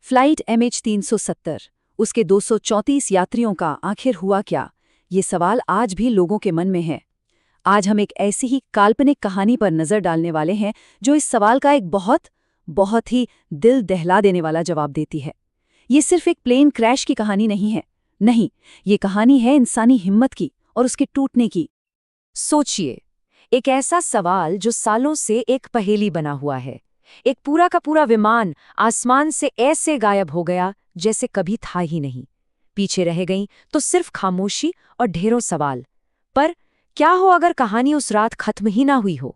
Flight MH370, उसके 234 यात्रियों का आखिर हुआ क्या? ये सवाल आज भी लोगों के मन में है। आज हम एक ऐसी ही काल्पनिक कहानी पर नजर डालने वाले हैं जो इस सवाल का एक बहुत ही दिल दहला देने वाला जवाब देती है। ये सिर्फ एक प्लेन क्रैश की कहानी नहीं है। नहीं, ये कहानी है इंसानी हिम्मत की और उसके टूटने की। सोचिए, एक ऐसा सवाल जो सालों से एक पहेली बना हुआ है। एक पूरा का पूरा विमान आसमान से ऐसे गायब हो गया जैसे कभी था ही नहीं। पीछे रह गई तो सिर्फ खामोशी और ढेरों सवाल। पर क्या हो अगर कहानी उस रात खत्म ही ना हुई हो?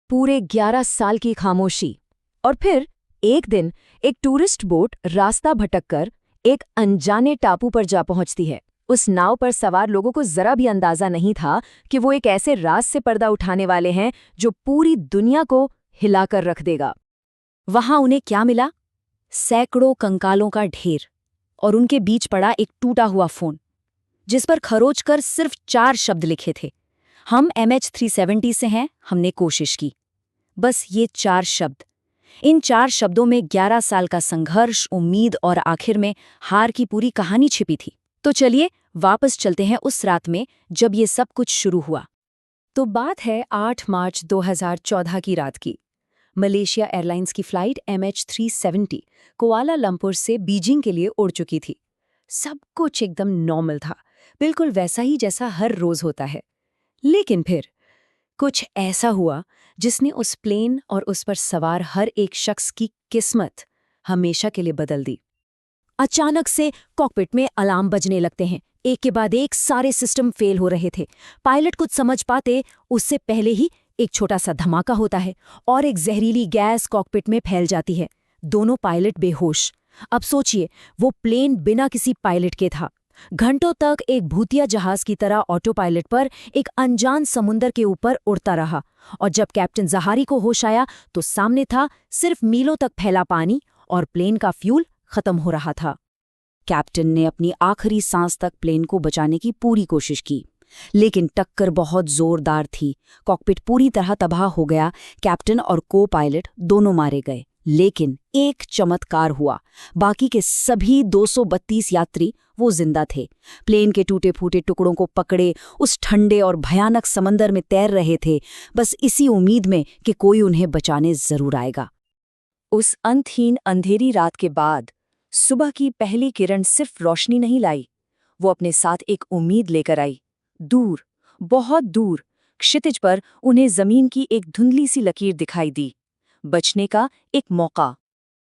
पूरे 11 साल की खामोशी, और फिर एक दिन एक टूरिस्ट बोट रास्ता भटककर एक अनजाने टापू पर जा पहुंचती है। उस नाव पर सवार लोगों को जरा भी अंदाजा नहीं था कि वो एक ऐसे राज से पर्दा उठाने वाले हैं जो पूरी दुनिया को हिलाकर रख देगा। वहां उन्हें क्या मिला? सैकड़ों कंकालों का ढेर, और उनके बीच पड़ा एक टूटा हुआ फोन जिस पर खरोचकर सिर्फ 4 शब्द लिखे थे, हम MH370 से हैं, हमने कोशिश की। बस ये 4 शब्द। इन 4 शब्दों में 11 साल का संघर्ष, उम्मीद और आखिर में हार की पूरी कहानी छिपी थी। तो चलिए वापस चलते हैं उस रात में जब ये सब कुछ शुरू हुआ। तो बात है 8 मार्च 2014 की रात की। मलेशिया एयरलाइंस की फ्लाइट MH370 कुआलालंपुर से बीजिंग के लिए उड़ चुकी थी। सब कुछ एकदम नॉर्मल था, बिल्कुल वैसा ही जैसा हर रोज होता है। लेकिन फिर कुछ ऐसा हुआ जिसने उस प्लेन और उस पर सवार हर एक शख्स की किस्मत हमेशा के लिए बदल दी। अचानक से कॉकपिट में अलार्म बजने लगते हैं। एक के बाद एक सारे सिस्टम फेल हो रहे थे। पायलट कुछ समझ पाते उससे पहले ही एक छोटा सा धमाका होता है और एक जहरीली गैस कॉकपिट में फैल जाती है। दोनों पायलट बेहोश। अब सोचिए, वो प्लेन बिना किसी पायलट के था। घंटों तक एक भूतिया जहाज की तरह ऑटो पायलट पर एक अनजान समुंदर के ऊपर उड़ता रहा, और जब कैप्टन जहारी को होश आया तो सामने था सिर्फ मीलों तक फैला पानी और प्लेन का फ्यूल खत्म हो रहा था। कैप्टन ने अपनी आखिरी सांस तक प्लेन को बचाने की पूरी कोशिश की, लेकिन टक्कर बहुत जोरदार थी। कॉकपिट पूरी तरह तबाह हो गया। कैप्टन और को पायलट दोनों मारे गए। लेकिन एक चमत्कार हुआ, बाकी के सभी 232 यात्री वो जिंदा थे। प्लेन के टूटे फूटे टुकड़ों को पकड़े उस ठंडे और भयानक समंदर में तैर रहे थे, बस इसी उम्मीद में कि कोई उन्हें बचाने जरूर आएगा। उस अंतहीन अंधेरी रात के बाद सुबह की पहली किरण सिर्फ रोशनी नहीं लाई, वो अपने साथ एक उम्मीद लेकर आई। दूर, बहुत दूर क्षितिज पर उन्हें जमीन की एक धुंधली सी लकीर दिखाई दी। बचने का एक मौका।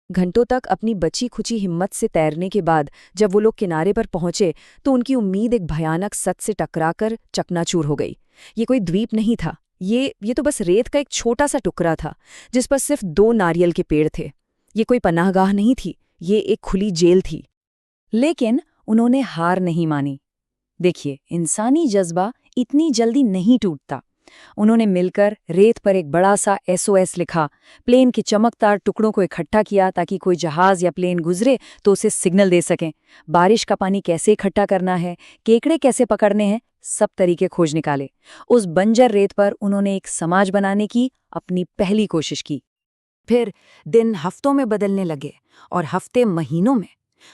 घंटों तक अपनी बची खुची हिम्मत से तैरने के बाद जब वो लोग किनारे पर पहुंचे तो उनकी उम्मीद एक भयानक सच से टकराकर चकनाचूर हो गई। ये कोई द्वीप नहीं था, ये तो बस रेत का एक छोटा सा टुकड़ा था जिस पर सिर्फ 2 नारियल के पेड़ थे। ये कोई पनाहगाह नहीं थी, ये एक खुली जेल थी। लेकिन उन्होंने हार नहीं मानी। देखिए, इंसानी जज्बा इतनी जल्दी नहीं टूटता। उन्होंने मिलकर रेत पर एक बड़ा सा SOS लिखा, प्लेन के चमकदार टुकड़ों को इकट्ठा किया ताकि कोई जहाज या प्लेन गुजरे तो उसे सिग्नल दे सकें। बारिश का पानी कैसे इकट्ठा करना है, केकड़े कैसे पकड़ने हैं, सब तरीके खोज निकाले। उस बंजर रेत पर उन्होंने एक समाज बनाने की अपनी पहली कोशिश की। फिर दिन हफ्तों में बदलने लगे और हफ्ते महीनों में।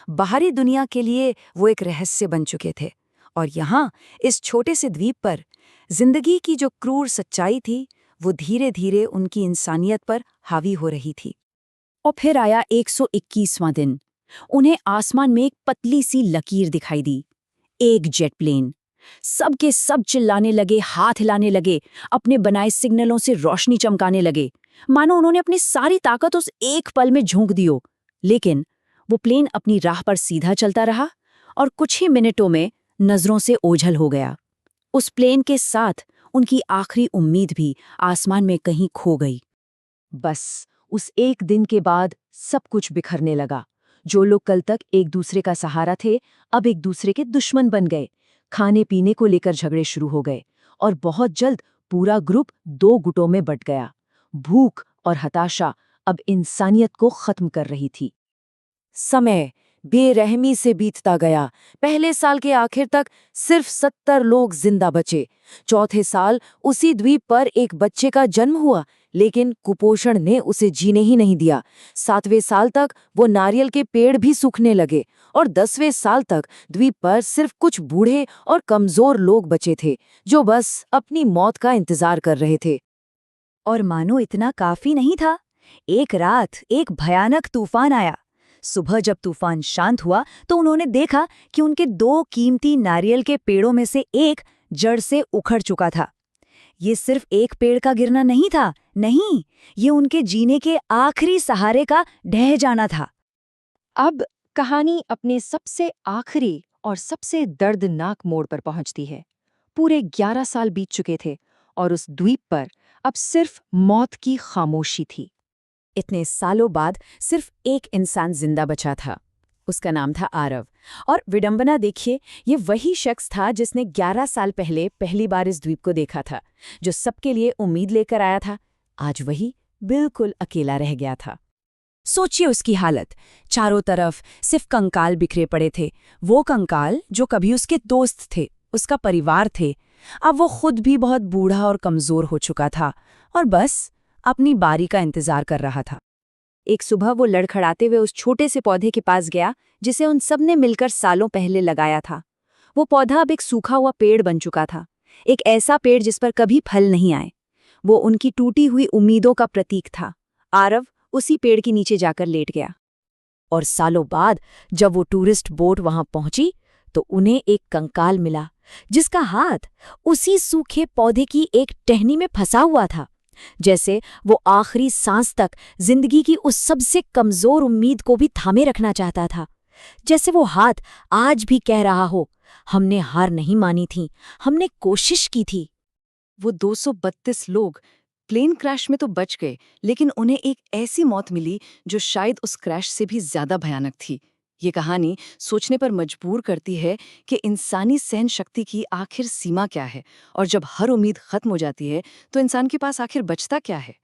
बाहरी दुनिया के लिए वो एक रहस्य बन चुके थे, और यहाँ इस छोटे से द्वीप पर जिंदगी की जो क्रूर सच्चाई थी वो धीरे धीरे उनकी इंसानियत पर हावी हो रही थी। और फिर आया 121वां दिन। उन्हें आसमान में एक पतली सी लकीर दिखाई दी, एक जेट प्लेन। सब के सब चिल्लाने लगे, हाथ हिलाने लगे, अपने बनाए सिग्नलों से रोशनी चमकाने लगे, मानो उन्होंने अपनी सारी ताकत उस एक पल में झोंक दी हो। लेकिन वो प्लेन अपनी राह पर सीधा चलता रहा और कुछ ही मिनटों में नजरों से ओझल हो गया। उस प्लेन के साथ उनकी आखिरी उम्मीद भी आसमान में कहीं खो गई। बस उस एक दिन के बाद सब कुछ बिखरने लगा। जो लोग कल तक एक दूसरे का सहारा थे, अब एक दूसरे के दुश्मन बन गए। खाने पीने को लेकर झगड़े शुरू हो गए और बहुत जल्द पूरा ग्रुप 2 गुटों में बंट गया। भूख और हताशा अब इंसानियत को खत्म कर रही थी। समय बेरहमी से बीतता गया। पहले साल के आखिर तक सिर्फ 70 लोग जिंदा बचे। चौथे साल उसी द्वीप पर एक बच्चे का जन्म हुआ, लेकिन कुपोषण ने उसे जीने ही नहीं दिया। 7वें साल तक वो नारियल के पेड़ भी सूखने लगे और 10वें साल तक द्वीप पर सिर्फ कुछ बूढ़े और कमजोर लोग बचे थे जो बस अपनी मौत का इंतजार कर रहे थे। और मानो इतना काफी नहीं था, एक रात एक भयानक तूफान आया। सुबह जब तूफान शांत हुआ तो उन्होंने देखा कि उनके 2 कीमती नारियल के पेड़ों में से एक जड़ से उखड़ चुका था। ये सिर्फ एक पेड़ का गिरना नहीं था, नहीं, ये उनके जीने के आखिरी सहारे का ढह जाना था। अब कहानी अपने सबसे आखिरी और सबसे दर्दनाक मोड़ पर पहुंचती है। पूरे 11 साल बीत चुके थे और उस द्वीप पर अब सिर्फ मौत की खामोशी थी। इतने सालों बाद सिर्फ एक इंसान जिंदा बचा था। उसका नाम था आरव। और विडंबना देखिए, ये वही शख्स था जिसने 11 साल पहले पहली बार इस द्वीप को देखा था, जो सबके लिए उम्मीद लेकर आया था। आज वही बिल्कुल अकेला रह गया था। सोचिए उसकी हालत, चारों तरफ सिर्फ कंकाल बिखरे पड़े थे। वो कंकाल जो कभी उसके दोस्त थे, उसका परिवार थे। अब वो खुद भी बहुत बूढ़ा और कमजोर हो चुका था और बस अपनी बारी का इंतजार कर रहा था। एक सुबह वो लड़खड़ाते हुए उस छोटे से पौधे के पास गया जिसे उन सब ने मिलकर सालों पहले लगाया था। वो पौधा अब एक सूखा हुआ पेड़ बन चुका था, एक ऐसा पेड़ जिस पर कभी फल नहीं आए। वो उनकी टूटी हुई उम्मीदों का प्रतीक था। आरव उसी पेड़ के नीचे जाकर लेट गया। और सालों बाद जब वो टूरिस्ट बोट वहां पहुंची तो उन्हें एक कंकाल मिला जिसका हाथ उसी सूखे पौधे की एक टहनी में फंसा हुआ था, जैसे वो आखिरी सांस तक जिंदगी की उस सबसे कमजोर उम्मीद को भी थामे रखना चाहता था। जैसे वो हाथ आज भी कह रहा हो, हमने हार नहीं मानी थी, हमने कोशिश की थी। वो 232 लोग प्लेन क्रैश में तो बच गए, लेकिन उन्हें एक ऐसी मौत मिली जो शायद उस क्रैश से भी ज्यादा भयानक थी। ये कहानी सोचने पर मजबूर करती है कि इंसानी सहन शक्ति की आखिर सीमा क्या है, और जब हर उम्मीद खत्म हो जाती है तो इंसान के पास आखिर बचता क्या है।